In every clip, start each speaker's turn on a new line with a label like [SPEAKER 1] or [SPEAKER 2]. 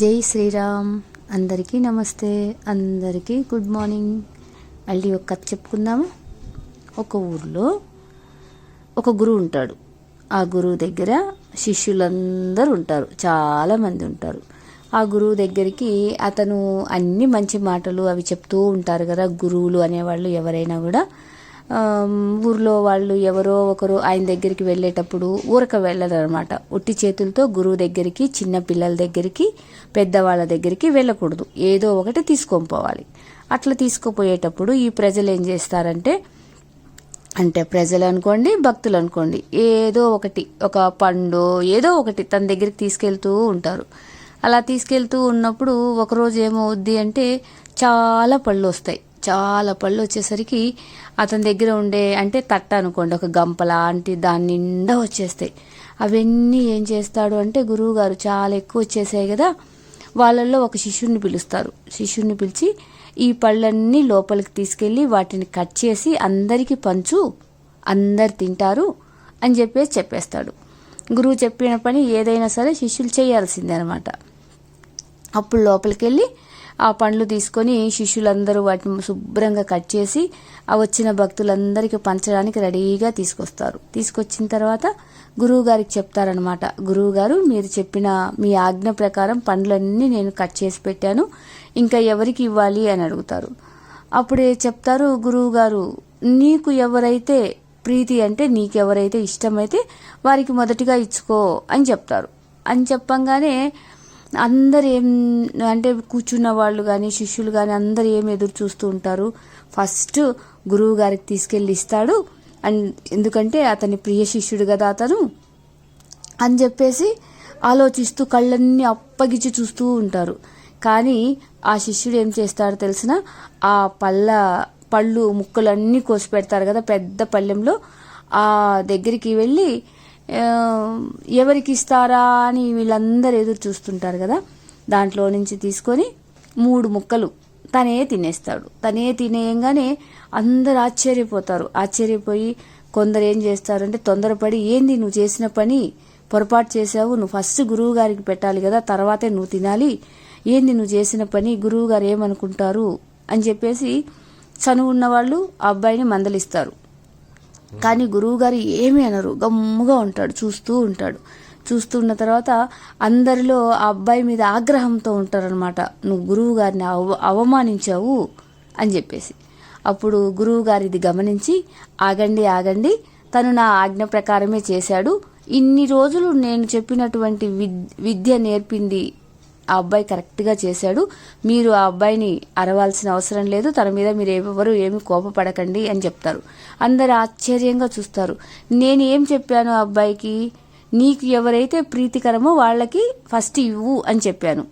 [SPEAKER 1] జై శ్రీరామ్. అందరికీ నమస్తే, అందరికీ గుడ్ మార్నింగ్. మళ్ళీ ఒక కథ చెప్పుకుందాము. ఒక ఊర్లో ఒక గురువు ఉంటాడు. ఆ గురువు దగ్గర శిష్యులందరూ ఉంటారు, చాలామంది ఉంటారు. ఆ గురువు దగ్గరికి అతను అన్ని మంచి మాటలు అవి చెప్తూ ఉంటారు కదా. గురువులు అనేవాళ్ళు ఎవరైనా కూడా ఊర్లో వాళ్ళు ఎవరో ఒకరు ఆయన దగ్గరికి వెళ్ళేటప్పుడు ఊరక వెళ్ళరు అనమాట. ఒట్టి చేతులతో గురువు దగ్గరికి, చిన్న పిల్లల దగ్గరికి, పెద్దవాళ్ళ దగ్గరికి వెళ్ళకూడదు. ఏదో ఒకటి తీసుకొని పోవాలి. అట్లా తీసుకుపోయేటప్పుడు ఈ ప్రజలు ఏం చేస్తారంటే, ప్రజలు అనుకోండి, భక్తులు అనుకోండి, ఏదో ఒకటి, ఒక పండు ఏదో ఒకటి తన దగ్గరికి తీసుకెళ్తూ ఉంటారు. అలా తీసుకెళ్తూ ఉన్నప్పుడు ఒకరోజు ఏమవుద్ది అంటే చాలా పళ్ళు వస్తాయి. చాలా పళ్ళు వచ్చేసరికి అతని దగ్గర ఉండే తట్ట అనుకోండి, ఒక గంప లాంటి దాని నిండా వచ్చేస్తాయి. అవన్నీ ఏం చేస్తాడు అంటే, గురువు గారు చాలా ఎక్కువ వచ్చేసాయి కదా, వాళ్ళల్లో ఒక శిష్యుడిని పిలుస్తారు. శిష్యుడిని పిలిచి ఈ పళ్ళన్నీ లోపలికి తీసుకెళ్ళి వాటిని కట్ చేసి అందరికీ పంచు, అందరు తింటారు అని చెప్పేస్తాడు. గురువు చెప్పిన పని ఏదైనా సరే శిష్యులు చేయాల్సిందే అనమాట. అప్పుడు లోపలికి వెళ్ళి ఆ పండ్లు తీసుకొని శిష్యులందరూ వాటిని శుభ్రంగా కట్ చేసి ఆ వచ్చిన భక్తులందరికీ పంచడానికి రెడీగా తీసుకొస్తారు. తీసుకొచ్చిన తర్వాత గురువు గారికి చెప్తారనమాట. గురువు గారు, మీరు చెప్పిన మీ ఆజ్ఞ ప్రకారం పండ్లన్నీ నేను కట్ చేసి పెట్టాను, ఇంకా ఎవరికి ఇవ్వాలి అని అడుగుతారు. అప్పుడే చెప్తారు గురువు గారు, నీకు ఎవరైతే ప్రీతి నీకెవరైతే ఇష్టమైతే వారికి మొదటిగా ఇచ్చుకో అని చెప్తారు. అని చెప్పంగానే అందరు కూర్చున్న వాళ్ళు కానీ శిష్యులు కానీ అందరు ఏం ఎదురు చూస్తూ ఉంటారు. ఫస్ట్ గురువు గారికి తీసుకెళ్ళి ఇస్తాడు, ఎందుకంటే అతని ప్రియ శిష్యుడు కదా అతను అని చెప్పేసి ఆలోచిస్తూ కళ్ళన్నీ అప్పగిచ్చి చూస్తూ ఉంటారు. కానీ ఆ శిష్యుడు ఏం చేస్తాడో తెలిసిన, ఆ పళ్ళు ముక్కలన్నీ కోసి పెడతారు కదా పెద్ద పళ్ళెంలో, ఆ దగ్గరికి వెళ్ళి ఎవరికి ఇస్తారా అని వీళ్ళందరూ ఎదురు చూస్తుంటారు కదా, దాంట్లో నుంచి తీసుకొని 3 ముక్కలు తనే తినేస్తాడు. తనే తినేయంగానే అందరు ఆశ్చర్యపోతారు. ఆశ్చర్యపోయి కొందరు ఏం చేస్తారంటే తొందరపడి, ఏంది నువ్వు చేసిన పని, పొరపాటు చేసావు, నువ్వు ఫస్ట్ గురువు గారికి పెట్టాలి కదా, తర్వాతే నువ్వు తినాలి, ఏంది నువ్వు చేసిన పని, గురువు గారు ఏమనుకుంటారు అని చెప్పేసి చనువున్న వాళ్ళు ఆ అబ్బాయిని మందలిస్తారు. కానీ గురువుగారు ఏమీ అనరు, గమ్ముగా ఉంటాడు, చూస్తున్న తర్వాత అందరిలో ఆ అబ్బాయి మీద ఆగ్రహంతో ఉంటారనమాట. నువ్వు గురువు గారిని అవమానించావు అని చెప్పేసి. అప్పుడు గురువు గారు ఇది గమనించి, ఆగండి, తను నా ఆజ్ఞ ప్రకారమే చేశాడు, ఇన్ని రోజులు నేను చెప్పినటువంటి విద్య నేర్పింది ఆ అబ్బాయి కరెక్ట్గా చేశాడు, మీరు ఆ అబ్బాయిని అరవాల్సిన అవసరం లేదు, తన మీద మీరు ఎవరు ఏమి కోపపడకండి అని చెప్తారు. అందరు ఆశ్చర్యంగా చూస్తారు. నేను ఏం చెప్పాను ఆ అబ్బాయికి, నీకు ఎవరైతే ప్రీతికరమో వాళ్ళకి ఫస్ట్ ఇవ్వు అని చెప్పాను.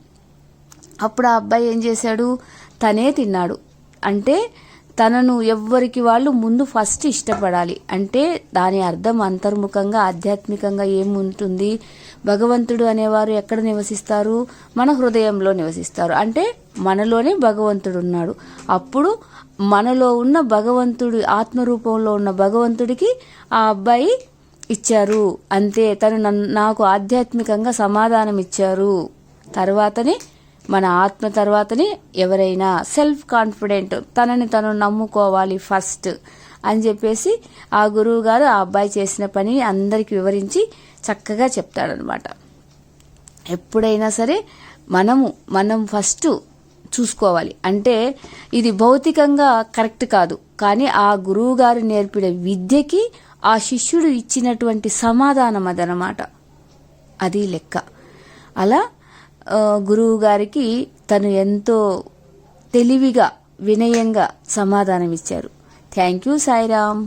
[SPEAKER 1] అప్పుడు ఆ అబ్బాయి ఏం చేశాడు, తనే తిన్నాడు. తనను ఎవ్వరికి వాళ్ళు ముందు ఫస్ట్ ఇష్టపడాలి. దాని అర్థం అంతర్ముఖంగా ఆధ్యాత్మికంగా ఏముంటుంది, భగవంతుడు అనేవారు ఎక్కడ నివసిస్తారు, మన హృదయంలో నివసిస్తారు. మనలోనే భగవంతుడు ఉన్నాడు. అప్పుడు మనలో ఉన్న భగవంతుడు, ఆత్మరూపంలో ఉన్న భగవంతుడికి ఆ అబ్బాయి ఇచ్చారు. తను నాకు ఆధ్యాత్మికంగా సమాధానం ఇచ్చారు. తర్వాతనే మన ఆత్మ, తర్వాతనే ఎవరైనా సెల్ఫ్ కాన్ఫిడెంట్, తనని తను నమ్ముకోవాలి ఫస్ట్ అని చెప్పేసి ఆ గురువు గారు ఆ అబ్బాయి చేసిన పని అందరికి వివరించి చక్కగా చెప్తాడనమాట. ఎప్పుడైనా సరే మనం ఫస్ట్ చూసుకోవాలి. ఇది భౌతికంగా కరెక్ట్ కాదు, కానీ ఆ గురువు గారు నేర్పిన విద్యకి ఆ శిష్యుడు ఇచ్చినటువంటి సమాధానం అదనమాట, అది లెక్క. అలా గురువు గారికి తను ఎంతో తెలివిగా, వినయంగా సమాధానం ఇచ్చారు. Thank you Sairam.